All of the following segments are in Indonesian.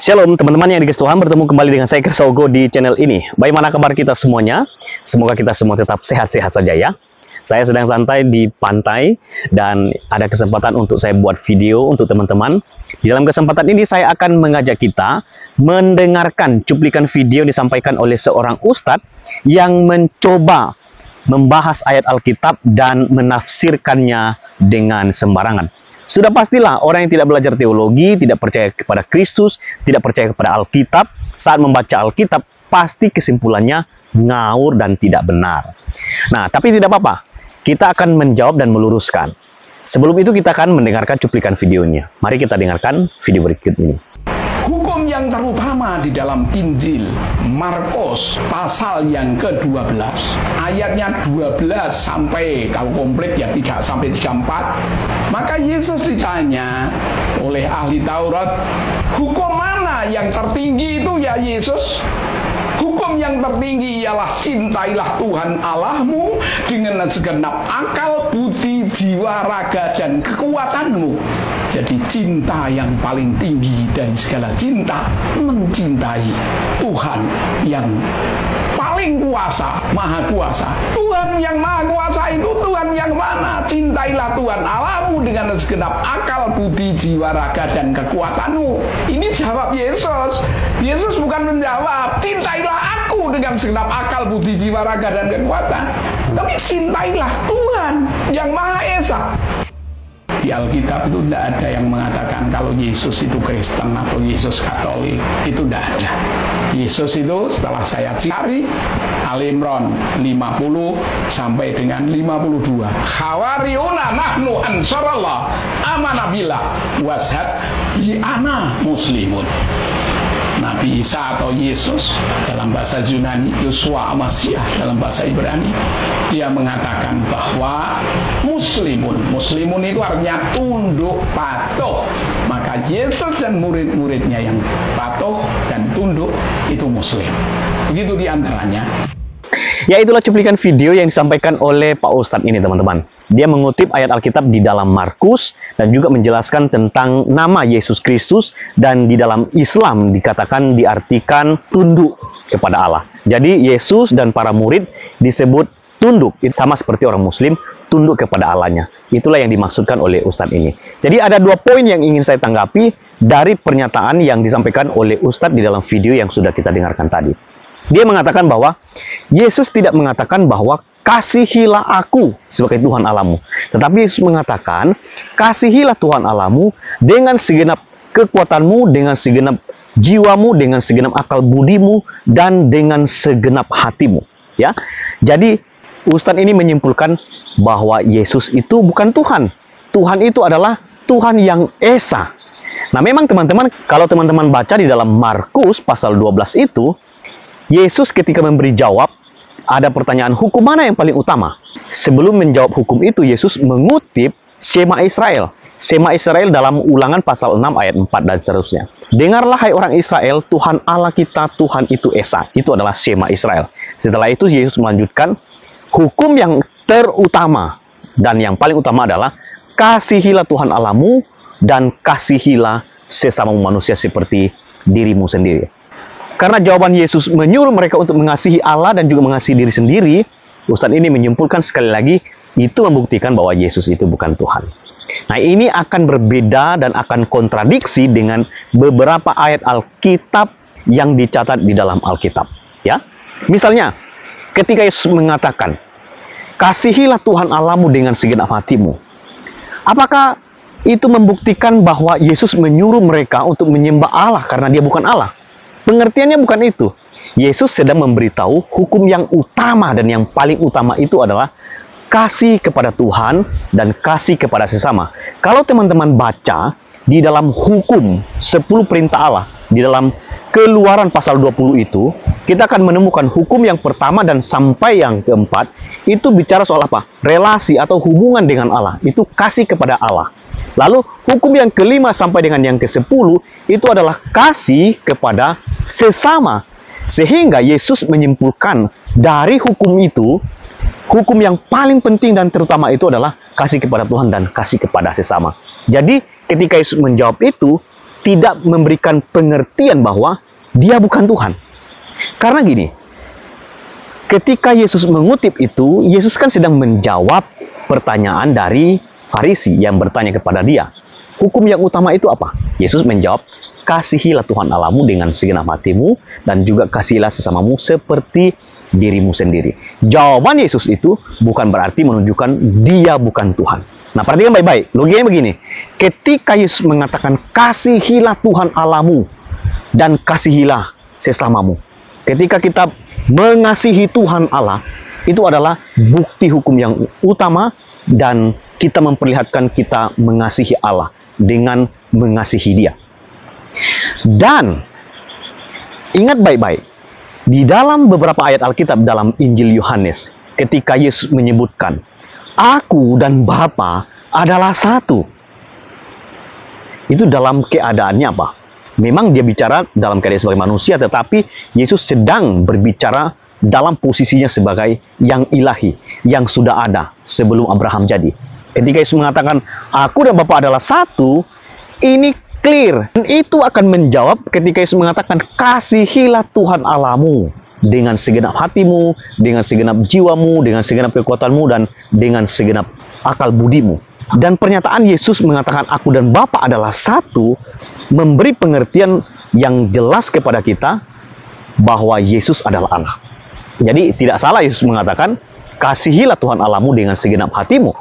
Shalom teman-teman yang dikasih Tuhan, bertemu kembali dengan saya Kersogo di channel ini. Bagaimana kabar kita semuanya? Semoga kita semua tetap sehat-sehat saja ya. Saya sedang santai di pantai dan ada kesempatan untuk saya buat video untuk teman-teman. Di dalam kesempatan ini saya akan mengajak kita mendengarkan cuplikan video yang disampaikan oleh seorang ustadz yang mencoba membahas ayat Alkitab dan menafsirkannya dengan sembarangan. Sudah pastilah orang yang tidak belajar teologi, tidak percaya kepada Kristus, tidak percaya kepada Alkitab, saat membaca Alkitab, pasti kesimpulannya ngawur dan tidak benar. Nah, tapi tidak apa-apa. Kita akan menjawab dan meluruskan. Sebelum itu kita akan mendengarkan cuplikan videonya. Mari kita dengarkan video berikut ini. Hukum yang terutama di dalam Injil Markus pasal yang ke-12 ayatnya 12 sampai, kalau komplit ya 3 sampai 34. Maka Yesus ditanya oleh ahli Taurat, hukum mana yang tertinggi itu ya Yesus? Hukum yang tertinggi ialah cintailah Tuhan Allahmu dengan segenap akal, budi, jiwa, raga, dan kekuatanmu. Jadi cinta yang paling tinggi dari segala cinta, mencintai Tuhan yang paling kuasa, maha kuasa. Tuhan yang maha kuasa itu Tuhan yang mana? Cintailah Tuhan Allahmu dengan segenap akal, budi, jiwa, raga, dan kekuatanmu. Ini jawab Yesus. Yesus bukan menjawab, cintailah aku dengan segenap akal, budi, jiwa, raga, dan kekuatan. Tapi cintailah Tuhan yang Maha Esa. Di Alkitab itu tidak ada yang mengatakan kalau Yesus itu Kristen atau Yesus Katolik. Itu tidak ada. Yesus itu setelah saya cari Al-Imran 50 sampai dengan 52. Khawariuna nahnu ansarallah amana billah washad bi ana muslimun. Nabi Isa atau Yesus dalam bahasa Yunani, Yosua Amasiah dalam bahasa Ibrani, dia mengatakan bahwa muslimun itu artinya tunduk patuh. Maka Yesus dan murid-muridnya yang patuh dan tunduk itu muslim. Begitu diantaranya. Ya, itulah cuplikan video yang disampaikan oleh Pak Ustadz ini teman-teman. Dia mengutip ayat Alkitab di dalam Markus dan juga menjelaskan tentang nama Yesus Kristus, dan di dalam Islam dikatakan diartikan tunduk kepada Allah. Jadi Yesus dan para murid disebut tunduk, sama seperti orang Muslim tunduk kepada Allahnya. Itulah yang dimaksudkan oleh Ustadz ini. Jadi ada 2 poin yang ingin saya tanggapi dari pernyataan yang disampaikan oleh Ustadz di dalam video yang sudah kita dengarkan tadi. Dia mengatakan bahwa Yesus tidak mengatakan bahwa kasihilah aku sebagai Tuhan Allahmu. Tetapi Yesus mengatakan, kasihilah Tuhan Allahmu dengan segenap kekuatanmu, dengan segenap jiwamu, dengan segenap akal budimu, dan dengan segenap hatimu. Ya, jadi Ustadz ini menyimpulkan bahwa Yesus itu bukan Tuhan. Tuhan itu adalah Tuhan yang Esa. Nah, memang teman-teman, kalau teman-teman baca di dalam Markus pasal 12 itu, Yesus ketika memberi jawab, ada pertanyaan hukum mana yang paling utama. Sebelum menjawab hukum itu, Yesus mengutip Shema Israel. Shema Israel dalam Ulangan pasal 6 ayat 4 dan seterusnya. Dengarlah hai orang Israel, Tuhan Allah kita, Tuhan itu Esa. Itu adalah Shema Israel. Setelah itu Yesus melanjutkan, hukum yang terutama dan yang paling utama adalah kasihilah Tuhan Allahmu dan kasihilah sesama manusia seperti dirimu sendiri. Karena jawaban Yesus menyuruh mereka untuk mengasihi Allah dan juga mengasihi diri sendiri, Ustadz ini menyimpulkan sekali lagi, itu membuktikan bahwa Yesus itu bukan Tuhan. Nah, ini akan berbeda dan akan kontradiksi dengan beberapa ayat Alkitab yang dicatat di dalam Alkitab. Ya, misalnya, ketika Yesus mengatakan, kasihilah Tuhan Allahmu dengan segenap hatimu. Apakah itu membuktikan bahwa Yesus menyuruh mereka untuk menyembah Allah karena dia bukan Allah? Pengertiannya bukan itu. Yesus sedang memberitahu hukum yang utama dan yang paling utama itu adalah kasih kepada Tuhan dan kasih kepada sesama. Kalau teman-teman baca di dalam hukum 10 perintah Allah, di dalam Keluaran pasal 20 itu, kita akan menemukan hukum yang pertama dan sampai yang keempat, itu bicara soal apa? Relasi atau hubungan dengan Allah. Itu kasih kepada Allah. Lalu hukum yang kelima sampai dengan yang ke-10 itu adalah kasih kepada sesama. Sehingga Yesus menyimpulkan dari hukum itu, hukum yang paling penting dan terutama itu adalah kasih kepada Tuhan dan kasih kepada sesama. Jadi ketika Yesus menjawab itu, tidak memberikan pengertian bahwa dia bukan Tuhan. Karena gini, ketika Yesus mengutip itu, Yesus kan sedang menjawab pertanyaan dari Farisi yang bertanya kepada dia. Hukum yang utama itu apa? Yesus menjawab, kasihilah Tuhan Allahmu dengan segenap hatimu dan juga kasihilah sesamamu seperti dirimu sendiri. Jawaban Yesus itu bukan berarti menunjukkan dia bukan Tuhan. Nah, perhatikan baik-baik. Logikanya begini. Ketika Yesus mengatakan kasihilah Tuhan Allahmu dan kasihilah sesamamu. Ketika kita mengasihi Tuhan Allah, itu adalah bukti hukum yang utama dan kita memperlihatkan kita mengasihi Allah dengan mengasihi Dia. Dan ingat baik-baik, di dalam beberapa ayat Alkitab dalam Injil Yohanes, ketika Yesus menyebutkan, Aku dan Bapa adalah satu. Itu dalam keadaannya apa? Memang dia bicara dalam keadaan sebagai manusia, tetapi Yesus sedang berbicara dalam posisinya sebagai yang ilahi, yang sudah ada sebelum Abraham jadi. Ketika Yesus mengatakan, Aku dan Bapa adalah satu, ini clear. Dan itu akan menjawab ketika Yesus mengatakan, kasihilah Tuhan Allahmu dengan segenap hatimu, dengan segenap jiwamu, dengan segenap kekuatanmu, dan dengan segenap akal budimu. Dan pernyataan Yesus mengatakan aku dan Bapa adalah satu, memberi pengertian yang jelas kepada kita bahwa Yesus adalah Allah. Jadi tidak salah Yesus mengatakan, kasihilah Tuhan Allahmu dengan segenap hatimu.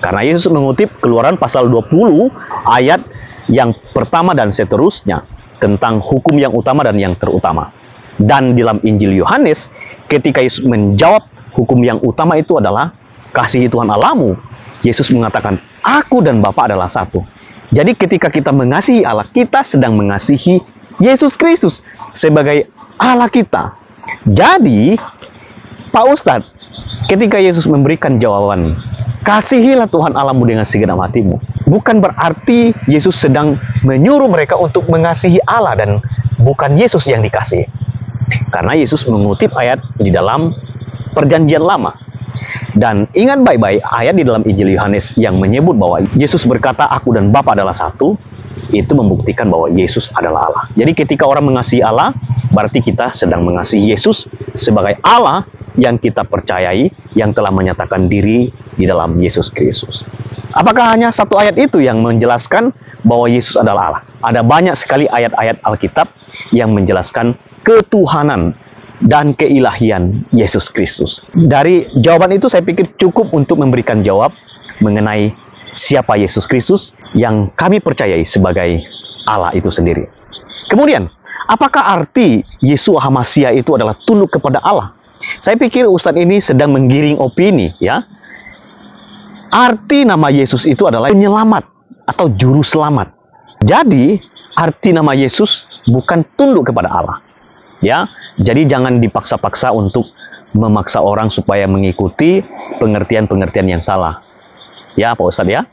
Karena Yesus mengutip Keluaran pasal 20 ayat yang pertama dan seterusnya tentang hukum yang utama dan yang terutama. Dan dalam Injil Yohanes, ketika Yesus menjawab hukum yang utama itu adalah kasihi Tuhan Allahmu, Yesus mengatakan, aku dan Bapa adalah satu. Jadi ketika kita mengasihi Allah, kita sedang mengasihi Yesus Kristus sebagai Allah kita. Jadi, Pak Ustadz, ketika Yesus memberikan jawaban, kasihilah Tuhan Allahmu dengan segenap hatimu, bukan berarti Yesus sedang menyuruh mereka untuk mengasihi Allah dan bukan Yesus yang dikasihi. Karena Yesus mengutip ayat di dalam Perjanjian Lama. Dan ingat baik-baik ayat di dalam Injil Yohanes yang menyebut bahwa Yesus berkata, aku dan Bapa adalah satu, itu membuktikan bahwa Yesus adalah Allah. Jadi ketika orang mengasihi Allah, berarti kita sedang mengasihi Yesus sebagai Allah yang kita percayai, yang telah menyatakan diri di dalam Yesus Kristus. Apakah hanya satu ayat itu yang menjelaskan bahwa Yesus adalah Allah? Ada banyak sekali ayat-ayat Alkitab yang menjelaskan ketuhanan dan keilahian Yesus Kristus. Dari jawaban itu saya pikir cukup untuk memberikan jawab mengenai siapa Yesus Kristus yang kami percayai sebagai Allah itu sendiri. Kemudian, apakah arti Yeshua HaMasyiah itu adalah tunduk kepada Allah? Saya pikir Ustadz ini sedang menggiring opini, ya. Arti nama Yesus itu adalah penyelamat atau juru selamat. Jadi, arti nama Yesus bukan tunduk kepada Allah. Ya, jadi jangan dipaksa-paksa untuk memaksa orang supaya mengikuti pengertian-pengertian yang salah. Ya, Pak Ustadz ya.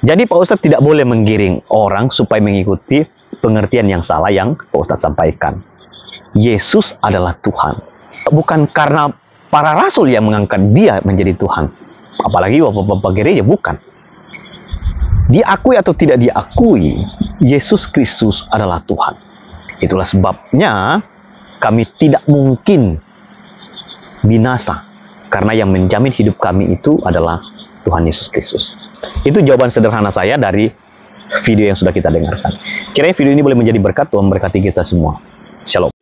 Jadi Pak Ustadz tidak boleh menggiring orang supaya mengikuti pengertian yang salah yang Pak Ustadz sampaikan. Yesus adalah Tuhan. Bukan karena para rasul yang mengangkat dia menjadi Tuhan. Apalagi bapak-bapak gereja, bukan. Diakui atau tidak diakui, Yesus Kristus adalah Tuhan. Itulah sebabnya kami tidak mungkin binasa, karena yang menjamin hidup kami itu adalah Tuhan Yesus Kristus. Itu jawaban sederhana saya dari video yang sudah kita dengarkan. Kiranya video ini boleh menjadi berkat, Tuhan memberkati kita semua. Shalom.